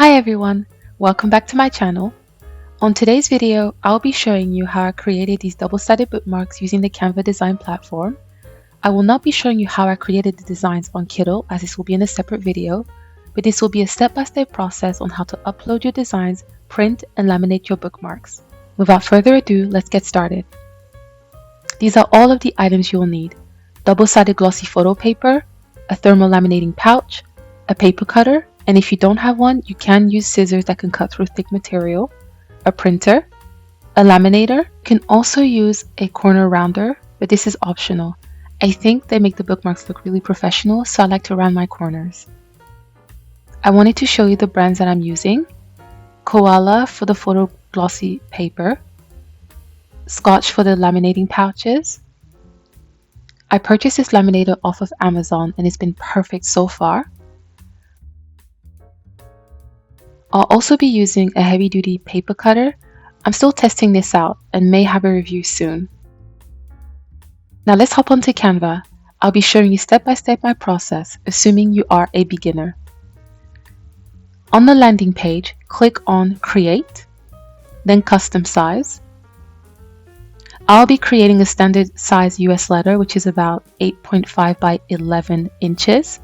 Hi everyone, welcome back to my channel. On today's video, I'll be showing you how I created these double-sided bookmarks using the Canva design platform. I will not be showing you how I created the designs on Kindle, as this will be in a separate video, but this will be a step-by-step process on how to upload your designs, print, and laminate your bookmarks. Without further ado, let's get started. These are all of the items you'll need: double-sided glossy photo paper, a thermal laminating pouch, a paper cutter, and if you don't have one, you can use scissors that can cut through thick material, a printer, a laminator. You can also use a corner rounder, but this is optional. I think they make the bookmarks look really professional, so I like to round my corners. I wanted to show you the brands that I'm using: Koala for the photo glossy paper, Scotch for the laminating pouches. I purchased this laminator off of Amazon and it's been perfect so far. I'll also be using a heavy-duty paper cutter. I'm still testing this out and may have a review soon. Now let's hop onto Canva. I'll be showing you step by step my process, assuming you are a beginner. On the landing page, click on Create, then Custom Size. I'll be creating a standard size US letter, which is about 8.5 by 11 inches.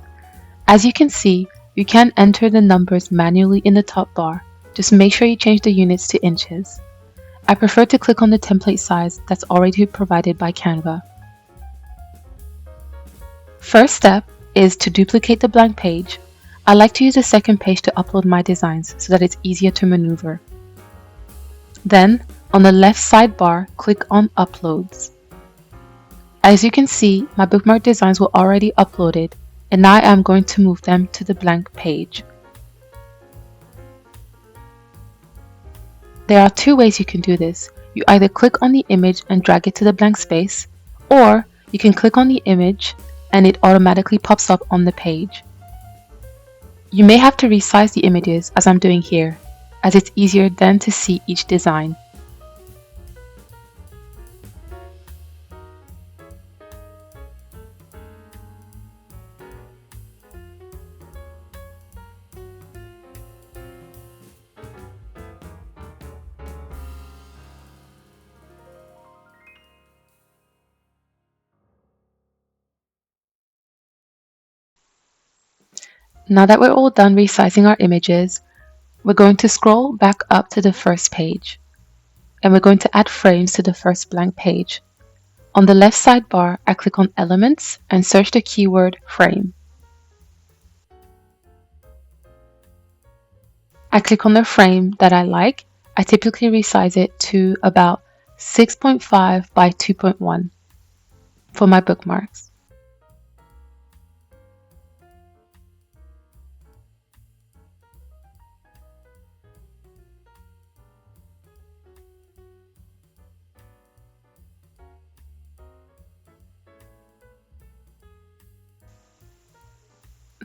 As you can see, you can enter the numbers manually in the top bar. Just make sure you change the units to inches. I prefer to click on the template size that's already provided by Canva. First step is to duplicate the blank page. I like to use the second page to upload my designs so that it's easier to maneuver. Then, on the left sidebar, click on Uploads. As you can see, my bookmark designs were already uploaded, and now I'm going to move them to the blank page. There are two ways you can do this. You either click on the image and drag it to the blank space, or you can click on the image and it automatically pops up on the page. You may have to resize the images, as I'm doing here, as it's easier then to see each design. Now that we're all done resizing our images, we're going to scroll back up to the first page, and we're going to add frames to the first blank page. On the left sidebar, I click on Elements and search the keyword Frame. I click on the frame that I like. I typically resize it to about 6.5 by 2.1 for my bookmarks.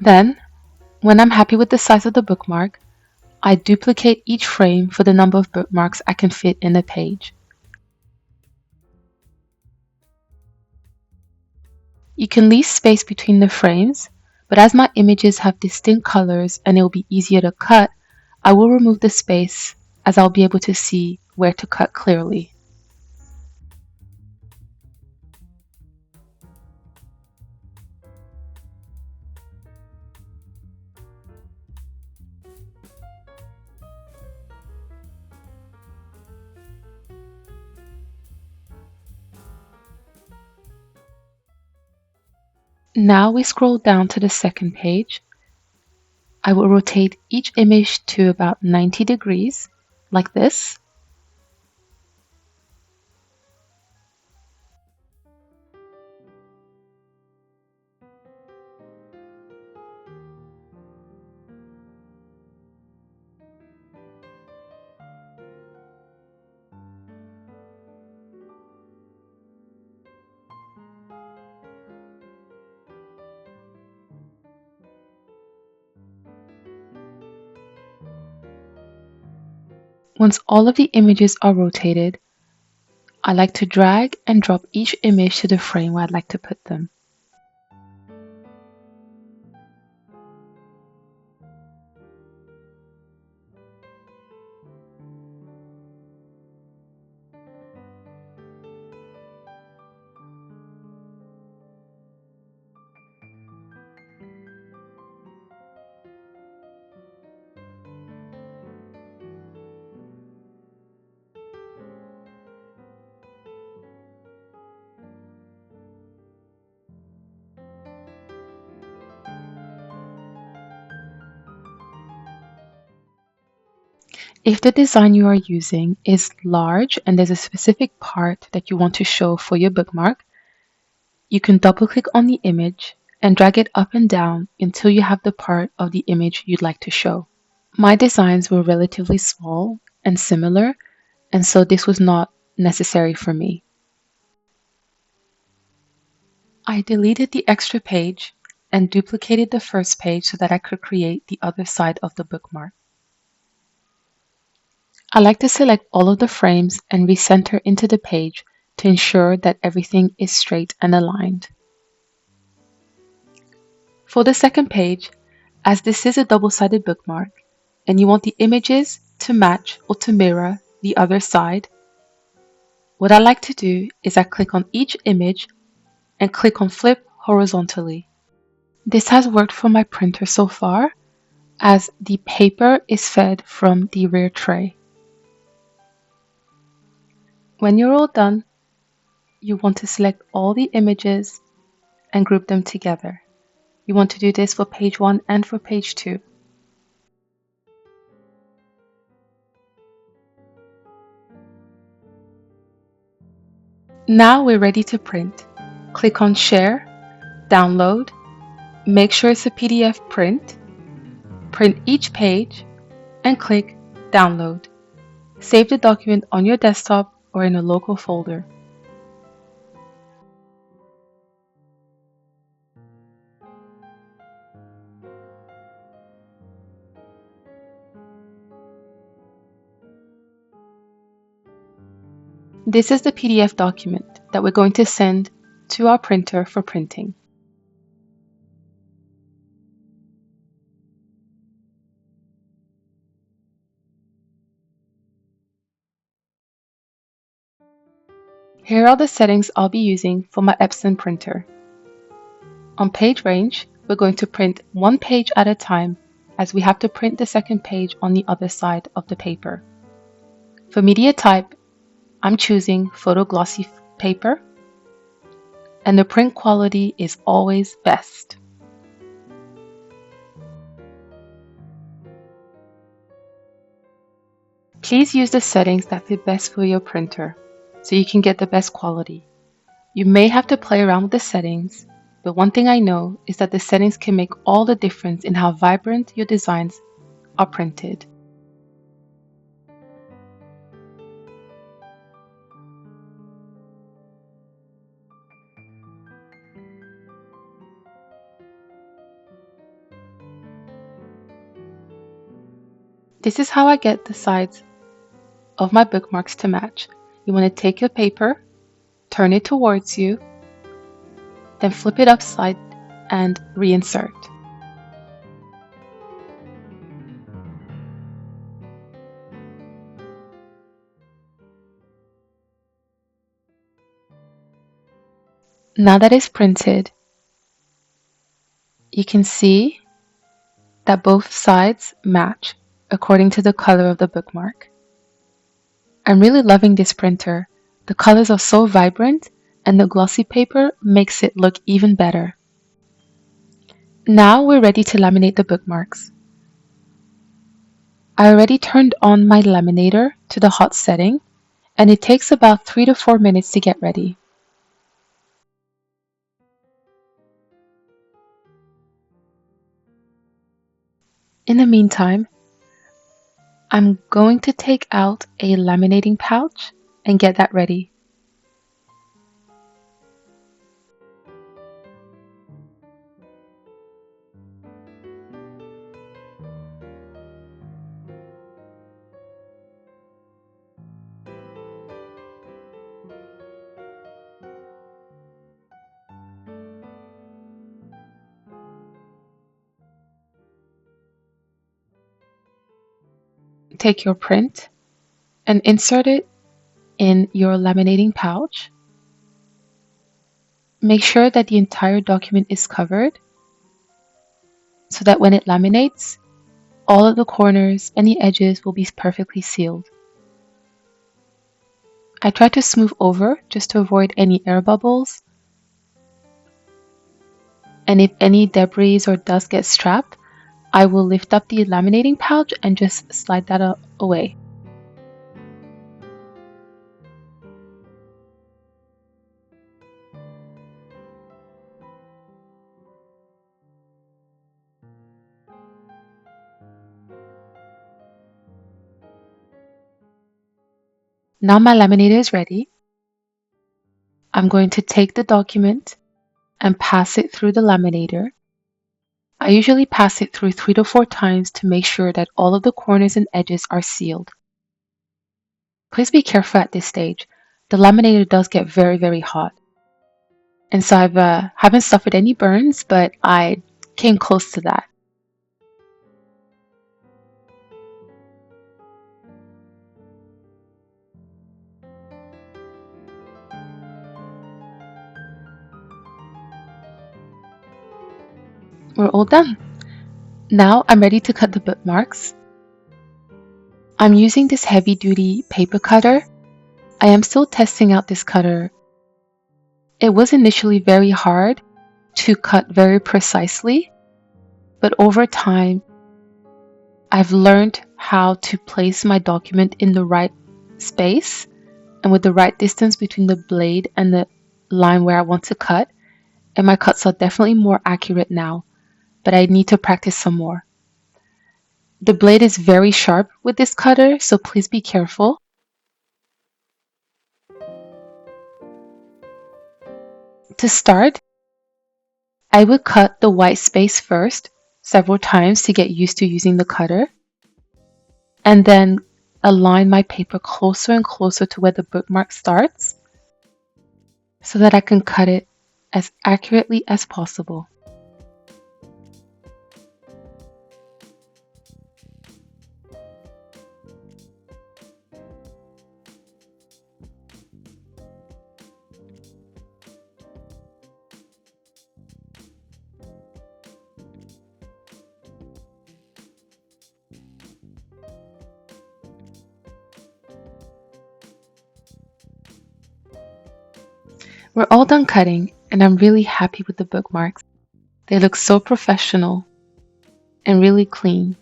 Then, when I'm happy with the size of the bookmark, I duplicate each frame for the number of bookmarks I can fit in a page. You can leave space between the frames, but as my images have distinct colors and it will be easier to cut, I will remove the space as I'll be able to see where to cut clearly. Now we scroll down to the second page. I will rotate each image to about 90 degrees, like this. Once all of the images are rotated, I like to drag and drop each image to the frame where I'd like to put them. If the design you are using is large and there's a specific part that you want to show for your bookmark, you can double-click on the image and drag it up and down until you have the part of the image you'd like to show. My designs were relatively small and similar, and so this was not necessary for me. I deleted the extra page and duplicated the first page so that I could create the other side of the bookmark. I like to select all of the frames and recenter into the page to ensure that everything is straight and aligned. For the second page, as this is a double-sided bookmark and you want the images to match or to mirror the other side, what I like to do is I click on each image and click on Flip horizontally. This has worked for my printer so far, as the paper is fed from the rear tray. When you're all done, you want to select all the images and group them together. You want to do this for page 1 and for page 2. Now we're ready to print. Click on Share, Download, make sure it's a PDF print, print each page, and click Download. Save the document on your desktop or in a local folder. This is the PDF document that we're going to send to our printer for printing. Here are the settings I'll be using for my Epson printer. On page range, we're going to print one page at a time, as we have to print the second page on the other side of the paper. For media type, I'm choosing photo glossy paper, and the print quality is always best. Please use the settings that fit best for your printer so you can get the best quality. You may have to play around with the settings, but one thing I know is that the settings can make all the difference in how vibrant your designs are printed. This is how I get the sides of my bookmarks to match. You want to take your paper, turn it towards you, then flip it upside and reinsert. Now that it's printed, you can see that both sides match according to the color of the bookmark. I'm really loving this printer. The colors are so vibrant and the glossy paper makes it look even better. Now we're ready to laminate the bookmarks. I already turned on my laminator to the hot setting, and it takes about 3 to 4 minutes to get ready. In the meantime, I'm going to take out a laminating pouch and get that ready. Take your print and insert it in your laminating pouch. Make sure that the entire document is covered so that when it laminates, all of the corners and the edges will be perfectly sealed. I try to smooth over just to avoid any air bubbles, and if any debris or dust gets trapped, I will lift up the laminating pouch and just slide that away. Now my laminator is ready. I'm going to take the document and pass it through the laminator. I usually pass it through 3 to 4 times to make sure that all of the corners and edges are sealed. Please be careful at this stage. The laminator does get very, very hot. And so I haven't suffered any burns, but I came close to that. We're all done. Now I'm ready to cut the bookmarks. I'm using this heavy-duty paper cutter. I am still testing out this cutter. It was initially very hard to cut very precisely, but over time, I've learned how to place my document in the right space and with the right distance between the blade and the line where I want to cut, and my cuts are definitely more accurate now, but I need to practice some more. The blade is very sharp with this cutter, so please be careful. To start, I would cut the white space first several times to get used to using the cutter, and then align my paper closer and closer to where the bookmark starts so that I can cut it as accurately as possible. We're all done cutting, and I'm really happy with the bookmarks. They look so professional and really clean.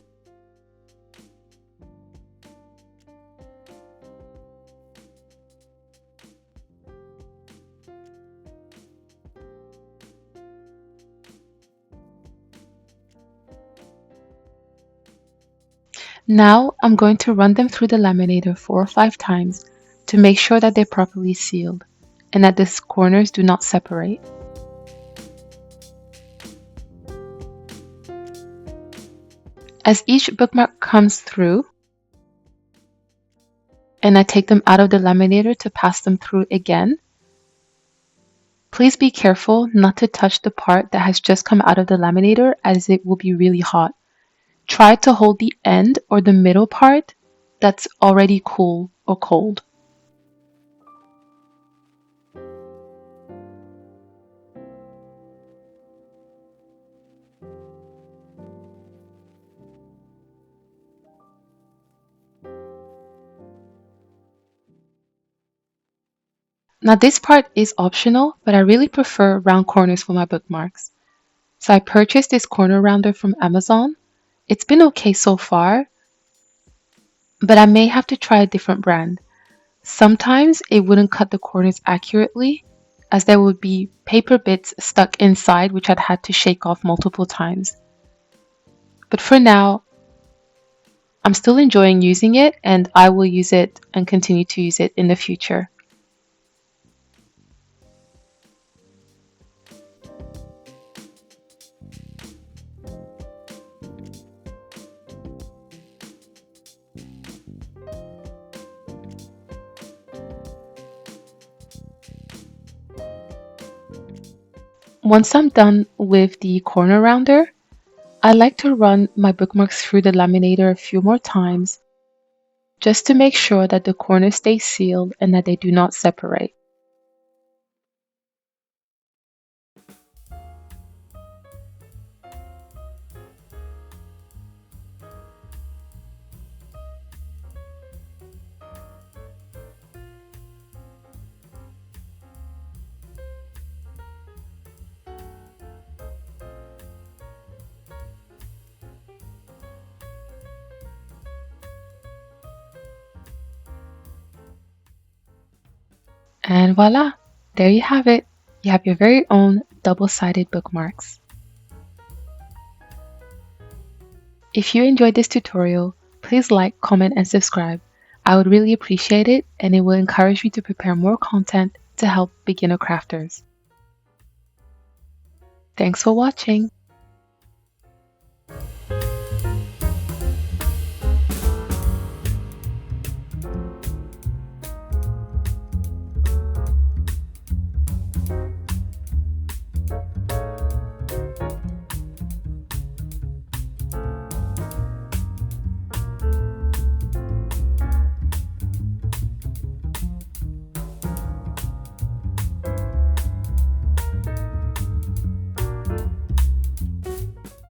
Now I'm going to run them through the laminator 4 or 5 times to make sure that they're properly sealed and that the corners do not separate. As each bookmark comes through, and I take them out of the laminator to pass them through again, please be careful not to touch the part that has just come out of the laminator as it will be really hot. Try to hold the end or the middle part that's already cool or cold. Now this part is optional, but I really prefer round corners for my bookmarks. So I purchased this corner rounder from Amazon. It's been okay so far, but I may have to try a different brand. Sometimes it wouldn't cut the corners accurately, as there would be paper bits stuck inside which I'd had to shake off multiple times. But for now, I'm still enjoying using it, and I will use it and continue to use it in the future. Once I'm done with the corner rounder, I like to run my bookmarks through the laminator a few more times just to make sure that the corners stay sealed and that they do not separate. And voila! There you have it. You have your very own double-sided bookmarks. If you enjoyed this tutorial, please like, comment, and subscribe. I would really appreciate it, and it will encourage me to prepare more content to help beginner crafters. Thanks for watching.